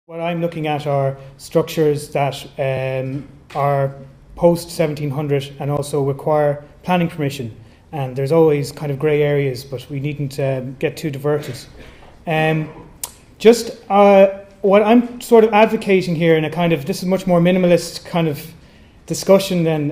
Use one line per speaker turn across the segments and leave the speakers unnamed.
What I'm looking at are structures that are post 1700 and also require planning permission. And there's always kind of grey areas, but we needn't get too diverted. What I'm sort of advocating here in a kind of, this is much more minimalist kind of discussion than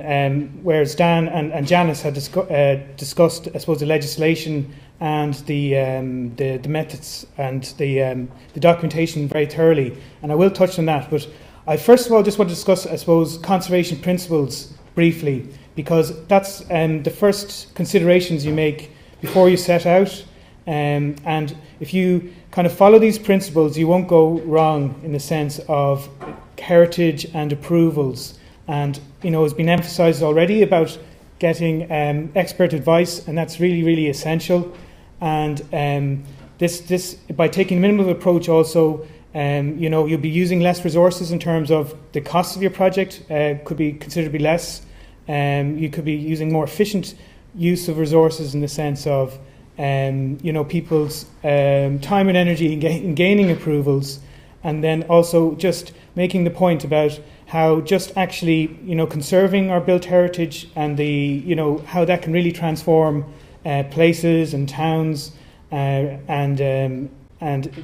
whereas Dan and Janice had discussed, I suppose, the legislation and the methods and the documentation very thoroughly, and I will touch on that. But I first of all just want to discuss, I suppose, conservation principles briefly, because that's the first considerations you make before you set out. And if you kind of follow these principles, you won't go wrong in the sense of heritage and approvals. And it's been emphasised already about getting expert advice, and that's really, really essential. And this by taking a minimal approach also, you'll be using less resources in terms of the cost of your project could be considerably less. You could be using more efficient use of resources in the sense of people's time and energy in gaining approvals, and then also just making the point about how just actually conserving our built heritage and how that can really transform places and towns, and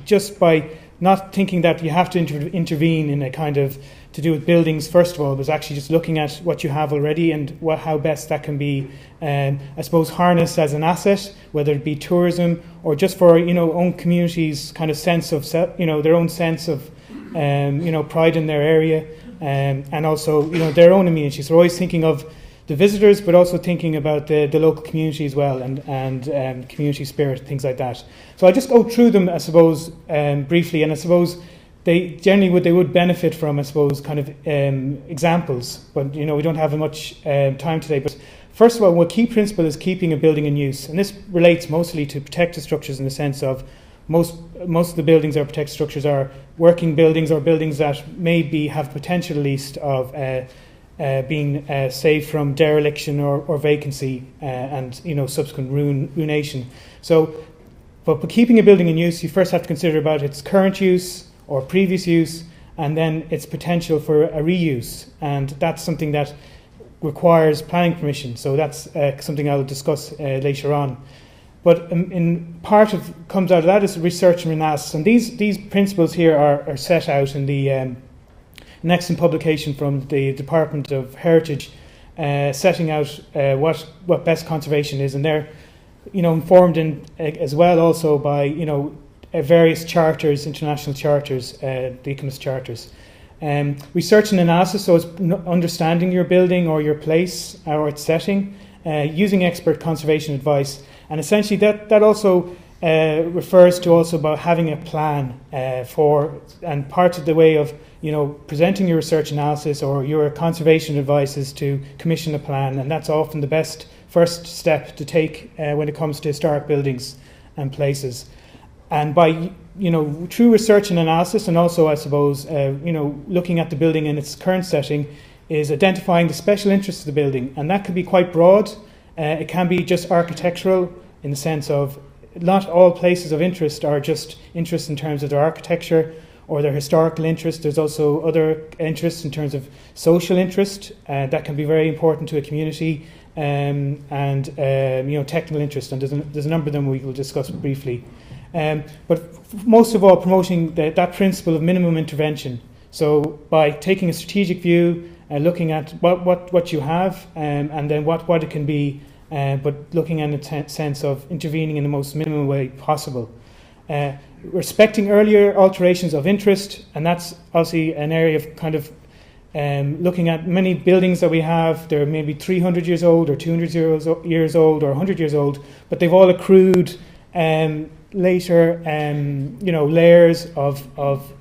just by not thinking that you have to intervene in a kind of to do with buildings first of all, but actually just looking at what you have already and how best that can be, I suppose, harnessed as an asset, whether it be tourism or just for own communities' kind of sense of their own sense of pride in their area, and also their own amenities. So we're always thinking of the visitors, but also thinking about the local community as well, and community spirit, things like that. So I'll just go through them, I suppose, briefly, and I suppose they generally would benefit from, I suppose, kind of examples, but we don't have much time today. But first of all, one key principle is keeping a building in use, and this relates mostly to protected structures in the sense of most of the buildings that are protected structures are working buildings or buildings that maybe have potential at least of being saved from dereliction or vacancy and subsequent ruination. So, but keeping a building in use, you first have to consider about its current use or previous use, and then its potential for a reuse, and that's something that requires planning permission. So that's something I'll discuss later on. But in part of comes out of that is research and analysis, and these principles here are set out in the an excellent publication from the Department of Heritage, setting out what best conservation is, and they're informed in as well also by various charters, international charters, the ECOMOS charters. Research and analysis, so it's understanding your building or your place or its setting, using expert conservation advice, and essentially that also refers to also about having a plan and part of the way of presenting your research analysis or your conservation advice is to commission a plan, and that's often the best first step to take when it comes to historic buildings and places. And by through research and analysis, and also I suppose looking at the building in its current setting, is identifying the special interests of the building, and that could be quite broad. It can be just architectural in the sense of not all places of interest are just interest in terms of their architecture or their historical interest. There's also other interests in terms of social interest that can be very important to a community, and technical interest, and there's a number of them we will discuss briefly. But most of all, promoting that principle of minimum intervention. So by taking a strategic view, looking at what you have, and then what it can be, but looking at a sense of intervening in the most minimal way possible. Respecting earlier alterations of interest, and that's obviously an area of kind of looking at many buildings that we have. They're maybe 300 years old or 200 years old or 100 years old, but they've all accrued later layers of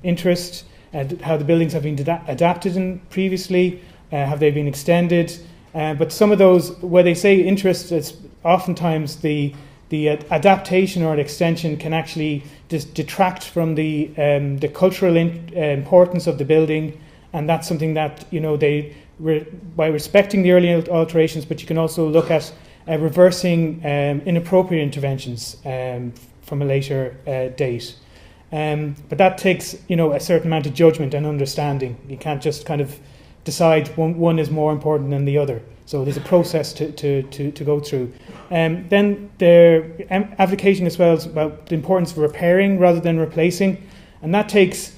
interest, and how the buildings have been adapted in previously, have they been extended, but some of those where they say interest, it's oftentimes the adaptation or the extension can actually detract from the cultural importance of the building, and that's something that by respecting the early alterations, but you can also look at reversing inappropriate interventions from a later date. But that takes, a certain amount of judgment and understanding. You can't just kind of decide one is more important than the other. So there's a process to go through. Then their advocating as well is about the importance of repairing rather than replacing, and that takes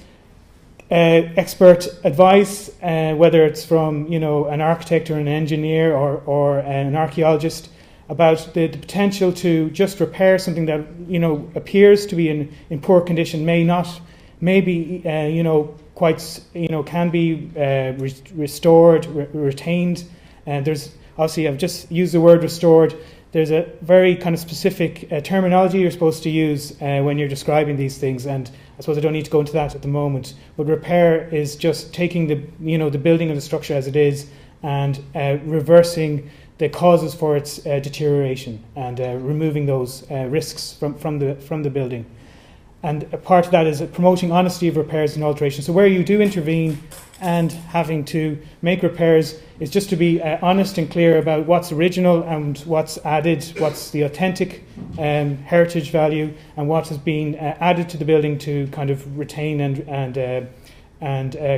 expert advice, whether it's from an architect or an engineer or an archaeologist, about the potential to just repair something that appears to be in poor condition, may be quite can be restored, retained. And there's obviously, I've just used the word restored. There's a very kind of specific terminology you're supposed to use when you're describing these things, and I suppose I don't need to go into that at the moment. But repair is just taking the building of the structure as it is and reversing the causes for its deterioration and removing those risks from the building. And a part of that is promoting honesty of repairs and alterations. So where you do intervene and having to make repairs is just to be honest and clear about what's original and what's added, what's the authentic heritage value, and what has been added to the building to kind of retain and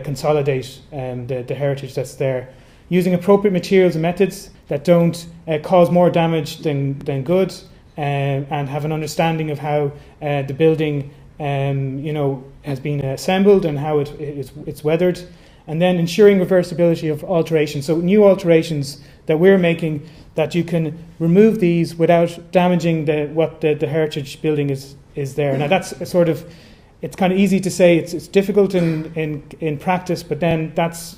consolidate the heritage that's there. Using appropriate materials and methods that don't cause more damage than good, and have an understanding of how the building has been assembled and how it's weathered, and then ensuring reversibility of alterations. So new alterations that we're making, that you can remove these without damaging what the heritage building is there. Now that's it's kind of easy to say, it's difficult in practice, but then that's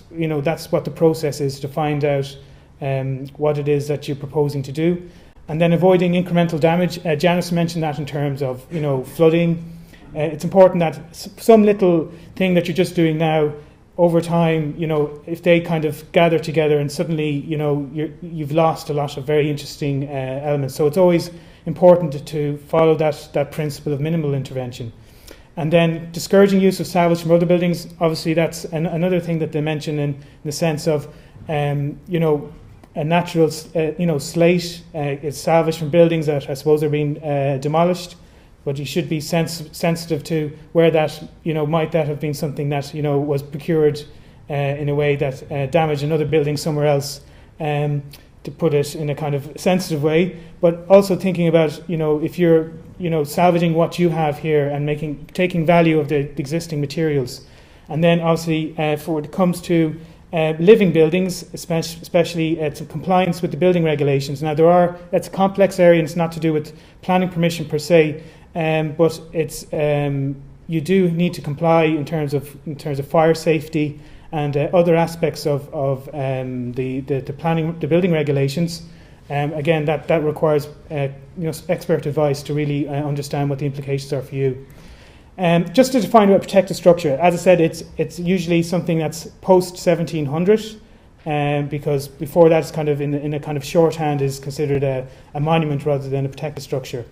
what the process is, to find out what it is that you're proposing to do. And then avoiding incremental damage. Janice mentioned that in terms of flooding. It's important that some little thing that you're just doing now, over time, if they kind of gather together and suddenly you've lost a lot of very interesting elements. So it's always important to follow that principle of minimal intervention. And then discouraging use of salvage from other buildings. Obviously, that's another thing that they mention in the sense of a natural, slate is salvaged from buildings that I suppose are being demolished, but you should be sensitive to where that, might that have been something that, was procured in a way that damaged another building somewhere else, to put it in a kind of sensitive way, but also thinking about, if you're, salvaging what you have here and taking value of the existing materials. And then obviously for when it comes to living buildings, especially compliance with the building regulations. Now that's a complex area, and it's not to do with planning permission per se, but it's you do need to comply in terms of fire safety and other aspects of the planning, the building regulations. Again, that requires expert advice to really understand what the implications are for you. Just to define a protected structure, as I said, it's usually something that's post 1700, because before that, it's kind of in a kind of shorthand is considered a monument rather than a protected structure,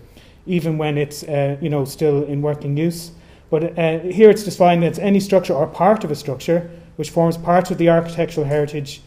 even when it's still in working use. But here it's defined as any structure or part of a structure which forms part of the architectural heritage.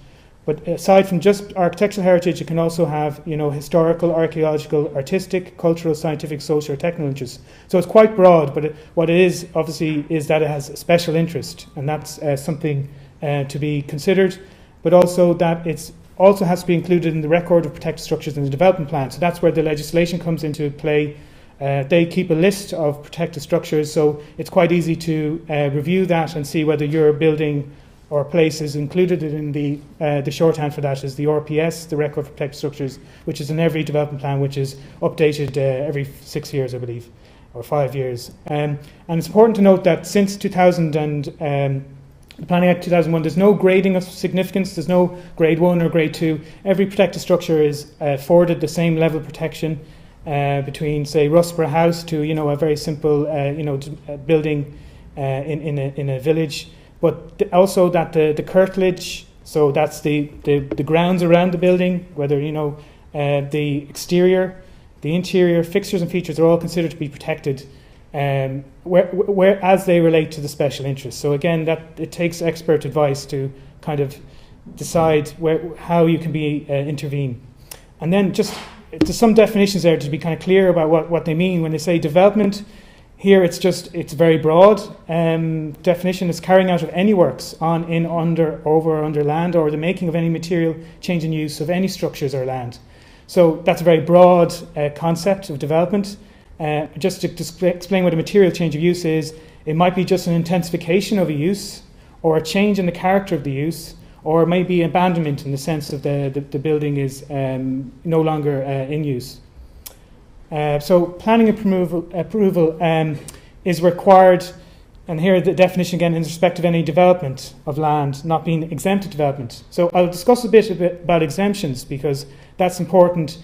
But aside from just architectural heritage, it can also have, historical, archaeological, artistic, cultural, scientific, social, or technical interests. So it's quite broad, but what it is, obviously, is that it has a special interest, and that's something to be considered. But also that it also has to be included in the record of protected structures in the development plan. So that's where the legislation comes into play. They keep a list of protected structures, so it's quite easy to review that and see whether your building or place is included in the shorthand for that is the RPS, the Record for Protected Structures, which is in every development plan, which is updated every 6 years, I believe, or 5 years. And it's important to note that since 2000 and the Planning Act 2001, there's no grading of significance. There's no grade 1 or grade 2. Every protected structure is afforded the same level of protection between, say, Rusborough House to a very simple building in a village. But also that the curtilage, so that's the grounds around the building, whether the exterior, the interior, fixtures and features are all considered to be protected, where as they relate to the special interest. So again, that it takes expert advice to kind of decide how you can intervene. And then just some definitions there to be kind of clear about what they mean when they say development Here it's very broad. Definition is carrying out of any works on, in, under, over or under land, or the making of any material change in use of any structures or land. So that's a very broad concept of development. Just to explain what a material change of use is, it might be just an intensification of a use, or a change in the character of the use, or maybe abandonment in the sense of the building is no longer in use. So planning approval is required, and here the definition again in respect of any development of land not being exempted development. So I'll discuss a bit about exemptions, because that's important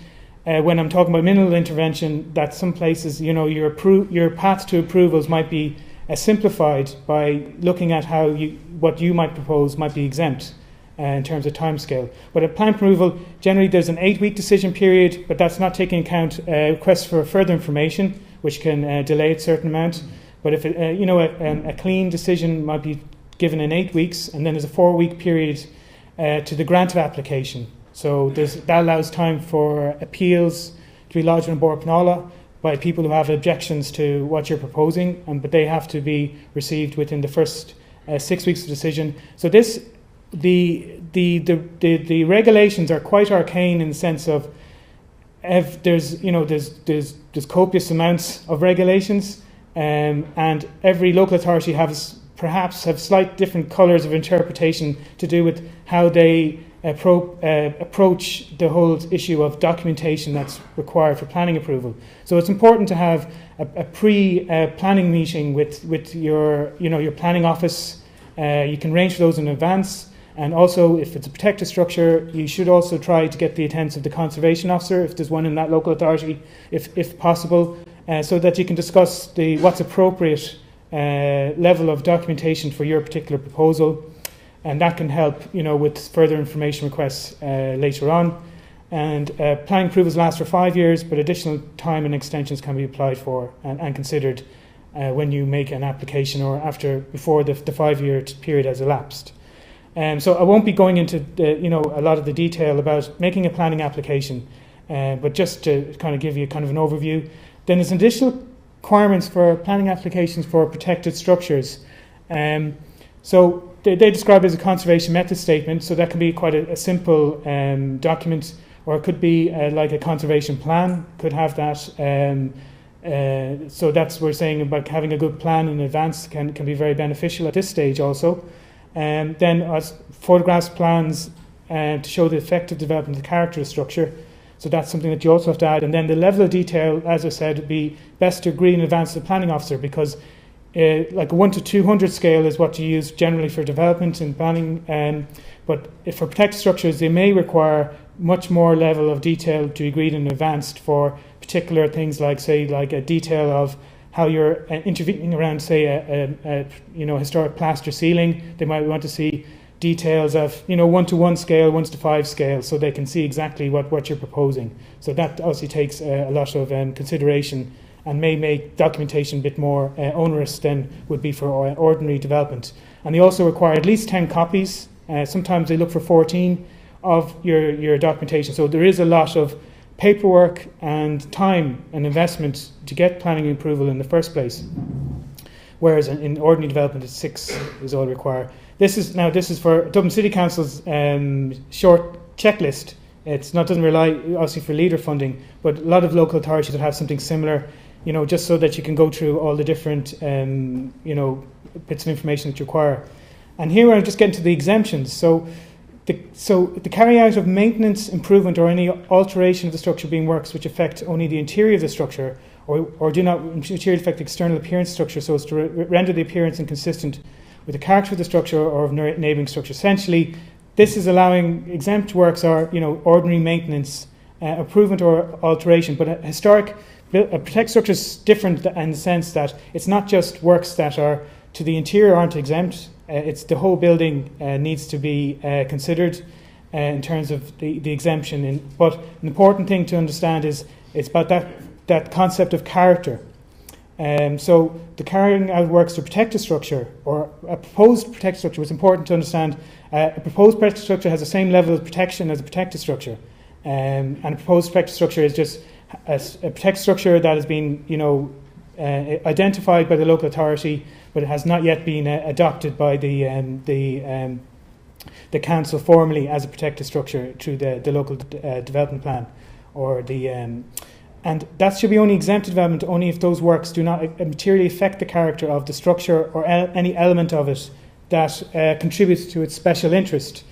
when I'm talking about mineral intervention, that some places, your path to approvals might be simplified by looking at how what you might propose might be exempt in terms of timescale. But at plan approval, generally there's an 8-week decision period, but that's not taking account requests for further information, which can delay a certain amount. But if a clean decision might be given in 8 weeks, and then there's a 4-week period to the grant of application. So that allows time for appeals to be lodged in Bord Pleanála by people who have objections to what you're proposing, but they have to be received within the first 6 weeks of decision. So the regulations are quite arcane in the sense of there's copious amounts of regulations, and every local authority have slight different colours of interpretation to do with how they approach the whole issue of documentation that's required for planning approval. So it's important to have a pre-planning meeting with your planning office. You can arrange for those in advance, and also if it's a protected structure, you should also try to get the attendance of the conservation officer if there's one in that local authority, if possible, so that you can discuss what's appropriate level of documentation for your particular proposal. And that can help, with further information requests later on. And planning approvals last for 5 years, but additional time and extensions can be applied for and considered when you make an application or before the 5-year period has elapsed. So I won't be going into a lot of the detail about making a planning application, but just to kind of give you kind of an overview. Then there's additional requirements for planning applications for protected structures. So they describe it as a conservation method statement, so that can be quite a simple document, or it could be like a conservation plan, could have that. So that's what we're saying about having a good plan in advance can be very beneficial at this stage also. Then as photographs, plans to show the effective development of the character of the structure. So that's something that you also have to add. And then the level of detail, as I said, would be best to agree in advance with the planning officer, because like a 1 to 200 scale is what you use generally for development and planning. But if for protected structures, they may require much more level of detail to be agreed in advance for particular things like, say, like a detail of how you're intervening around, say, a historic plaster ceiling. They might want to see details of 1 to 1 scale, 1 to 5 scale, so they can see exactly what you're proposing. So that obviously takes a lot of consideration, and may make documentation a bit more onerous than would be for ordinary development. And they also require at least 10 copies. Sometimes they look for 14 of your documentation. So there is a lot of paperwork and time and investment to get planning approval in the first place. Whereas in ordinary development, it's 6 is all required. This is for Dublin City Council's short checklist. Doesn't rely obviously for leader funding, but a lot of local authorities that have something similar, just so that you can go through all the different, bits of information that you require. And here I'm just getting to the exemptions. So the carry out of maintenance, improvement, or any alteration of the structure being works which affect only the interior of the structure, or do not materially affect the external appearance of the structure, so as to render the appearance inconsistent with the character of the structure or of neighbouring structure. Essentially, this is allowing exempt works are, ordinary maintenance, improvement or alteration, but a protected structure is different in the sense that it's not just works that are to the interior aren't exempt. It's the whole building needs to be considered in terms of the exemption. But an important thing to understand is it's about that concept of character. So the carrying out works to protect a structure or a proposed protected structure, it's important to understand a proposed protected structure has the same level of protection as a protected structure. And a proposed protected structure is just a protected structure that has been, identified by the local authority, but it has not yet been adopted by the council formally as a protected structure through the local development plan, or and that should be only exempted development only if those works do not materially affect the character of the structure or any element of it that contributes to its special interest.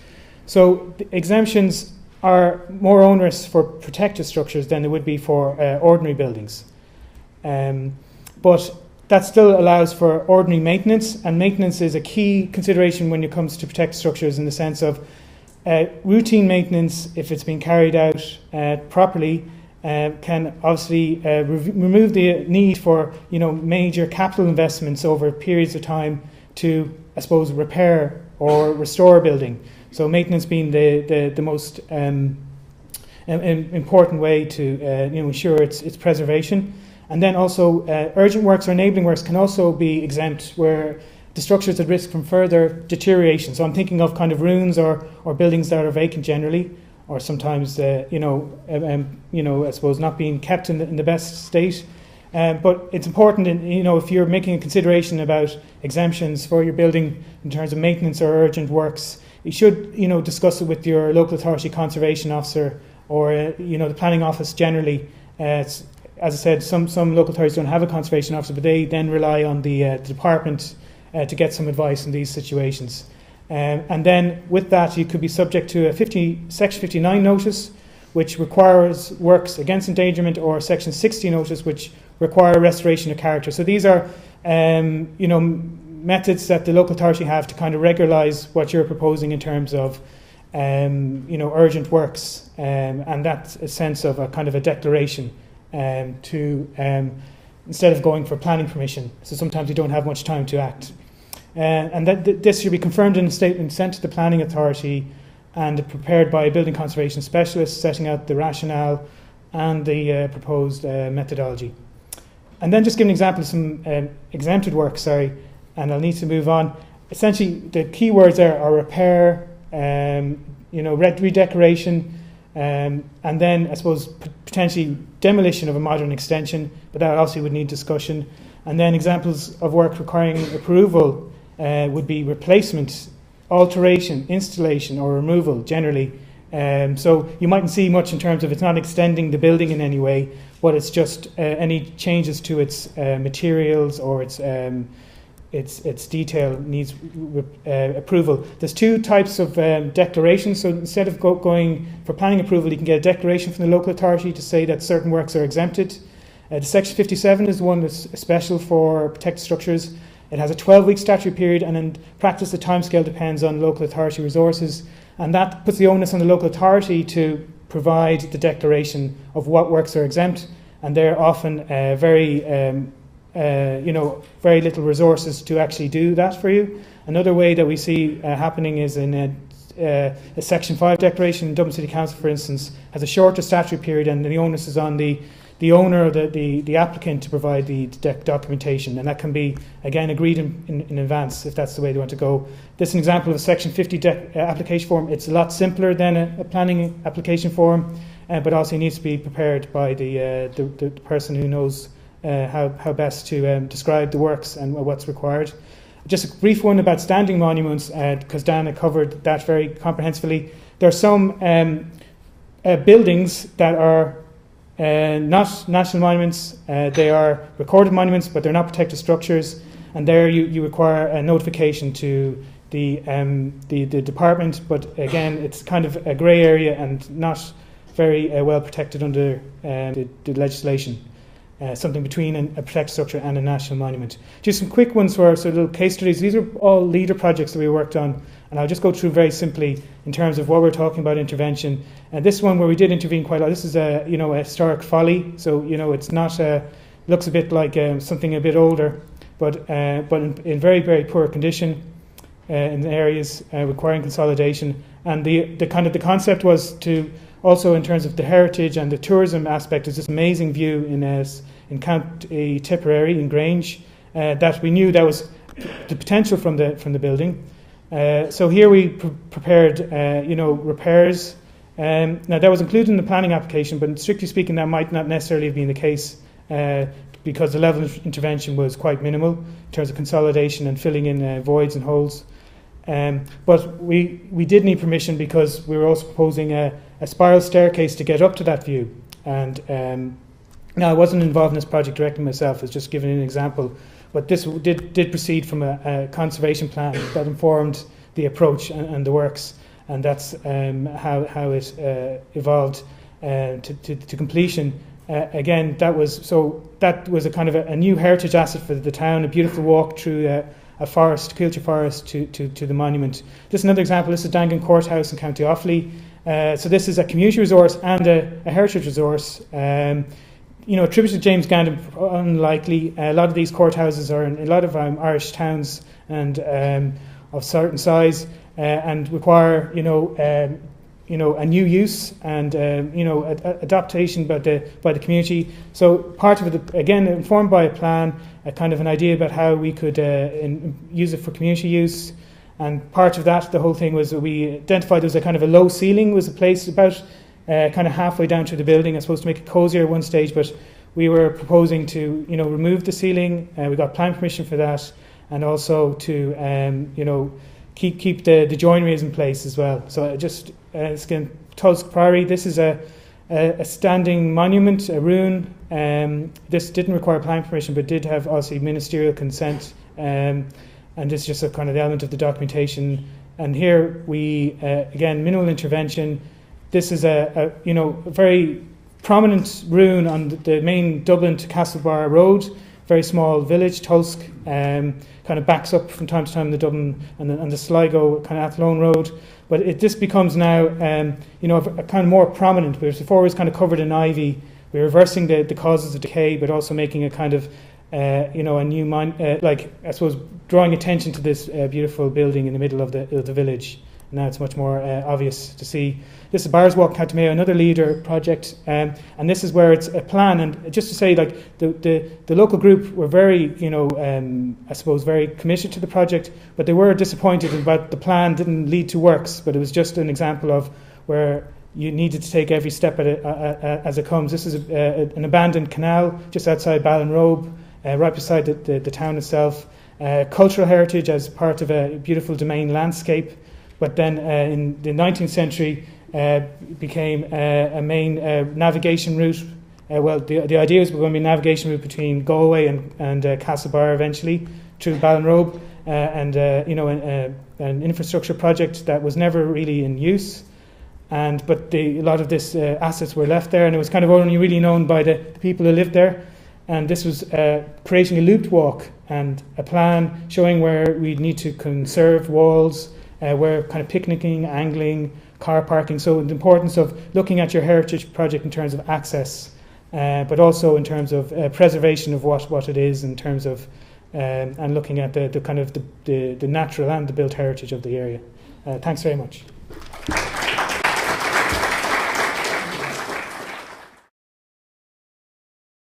So the exemptions are more onerous for protected structures than they would be for ordinary buildings. But that still allows for ordinary maintenance, and maintenance is a key consideration when it comes to protected structures, in the sense of routine maintenance, if it's been carried out properly, can obviously remove the need for major capital investments over periods of time to, I suppose, repair or restore a building. So maintenance being the most important way to ensure its preservation. And then also urgent works or enabling works can also be exempt where the structure is at risk from further deterioration. So I'm thinking of kind of ruins or buildings that are vacant generally, or sometimes I suppose not being kept in the best state. But it's important, if you're making a consideration about exemptions for your building in terms of maintenance or urgent works, you should discuss it with your local authority conservation officer or the planning office generally. As I said, some local authorities don't have a conservation officer, but they then rely on the department to get some advice in these situations. And then with that, you could be subject to a Section 59 notice, which requires works against endangerment, or Section 60 notice, which require restoration of character. So these are, methods that the local authority have to kind of regularise what you're proposing in terms of, urgent works, and that's a sense of a kind of a declaration instead of going for planning permission. So sometimes you don't have much time to act. And this should be confirmed in a statement sent to the planning authority and prepared by a building conservation specialist, setting out the rationale and the proposed methodology. And then just give an example of some exempted works, and I'll need to move on. Essentially, the key words there are repair, redecoration, and then I suppose potentially demolition of a modern extension, but that also would need discussion. And then examples of work requiring approval would be replacement, alteration, installation, or removal generally. So you mightn't see much in terms of it's not extending the building in any way, but it's just any changes to its materials or its detail needs approval. There's two types of declarations. So instead of going for planning approval, you can get a declaration from the local authority to say that certain works are exempted. The Section 57 is the one that's special for protected structures. It has a 12-week statutory period, and in practice the timescale depends on local authority resources, and that puts the onus on the local authority to provide the declaration of what works are exempt, and they're often very little resources to actually do that for you. Another way that we see happening is in a Section 5 declaration. Dublin City Council, for instance, has a shorter statutory period, and the onus is on the owner or the applicant to provide the documentation, and that can be again agreed in advance if that's the way they want to go. This is an example of a Section 50 application form. It's a lot simpler than a planning application form, but also needs to be prepared by the person who knows how best to describe the works and what's required. Just a brief one about standing monuments, because Dan had covered that very comprehensively. There are some buildings that are not national monuments. They are recorded monuments, but they're not protected structures, and there you require a notification to the department, but again it's kind of a grey area and not very well protected under the legislation. Something between a protected structure and a national monument. Just some quick ones for sort of little case studies. These are all leader projects that we worked on, and I'll just go through very simply in terms of what we're talking about intervention. This one where we did intervene quite a lot. This is a historic folly, so it's not looks a bit like something a bit older, but in very, very poor condition in areas requiring consolidation. And the concept was to also, in terms of the heritage and the tourism aspect, is this amazing view in County Tipperary in Grange that we knew that was the potential from the building. So here we prepared repairs. Now that was included in the planning application, but strictly speaking, that might not necessarily have been the case because the level of intervention was quite minimal in terms of consolidation and filling in voids and holes. But we did need permission because we were also proposing a spiral staircase to get up to that view. And now, I wasn't involved in this project directly myself, I was just giving an example. But this did proceed from a conservation plan that informed the approach and the works. And that's how it evolved to completion. Again, that was a kind of a new heritage asset for the town, a beautiful walk through a forest, Quilter Forest, to the monument. This is another example. This is Dangan Courthouse in County Offaly. So this is a community resource and a heritage resource. Attributed to James Gandon, unlikely. A lot of these courthouses are in a lot of Irish towns and of certain size and require, a new use and adaptation by the community. So part of it, again, informed by a plan, a kind of an idea about how we could use it for community use. And part of that, the whole thing was we identified there was a kind of a low ceiling was a place about kind of halfway down through the building. I was supposed to make it cozier at one stage, but we were proposing to remove the ceiling. We got plan permission for that, and also to keep the joineries in place as well. So just Tulsk Priory. This is a standing monument, a ruin. This didn't require plan permission, but did have obviously ministerial consent. And this is just a kind of the element of the documentation. And here we again minimal intervention. This is a very prominent ruin on the main Dublin to Castlebar road. Very small village, Tulsk, kind of backs up from time to time the Dublin and the Sligo kind of Athlone road. But this becomes now, a kind of more prominent. Whereas before it was kind of covered in ivy. We're reversing the causes of decay, but also making a kind of, a new I suppose, drawing attention to this beautiful building in the middle of the village. Now it's much more obvious to see. This is Barrs Walk, County Mayo, another leader project, and this is where it's a plan. And just to say, like the local group were very, I suppose, very committed to the project, but they were disappointed about the plan didn't lead to works. But it was just an example of where you needed to take every step as it comes. This is an abandoned canal just outside Ballinrobe, right beside the town itself. Cultural heritage as part of a beautiful domain landscape. But then in the 19th century became a main navigation route. The idea was we're going to be a navigation route between Galway and Castlebar eventually through Ballinrobe, and an infrastructure project that was never really in use. But a lot of this assets were left there, and it was kind of only really known by the people who lived there. And this was creating a looped walk and a plan showing where we'd need to conserve walls, where kind of picnicking, angling, car parking. So the importance of looking at your heritage project in terms of access, but also in terms of preservation of what it is in terms of, and looking at the kind of the natural and the built heritage of the area. Thanks very much.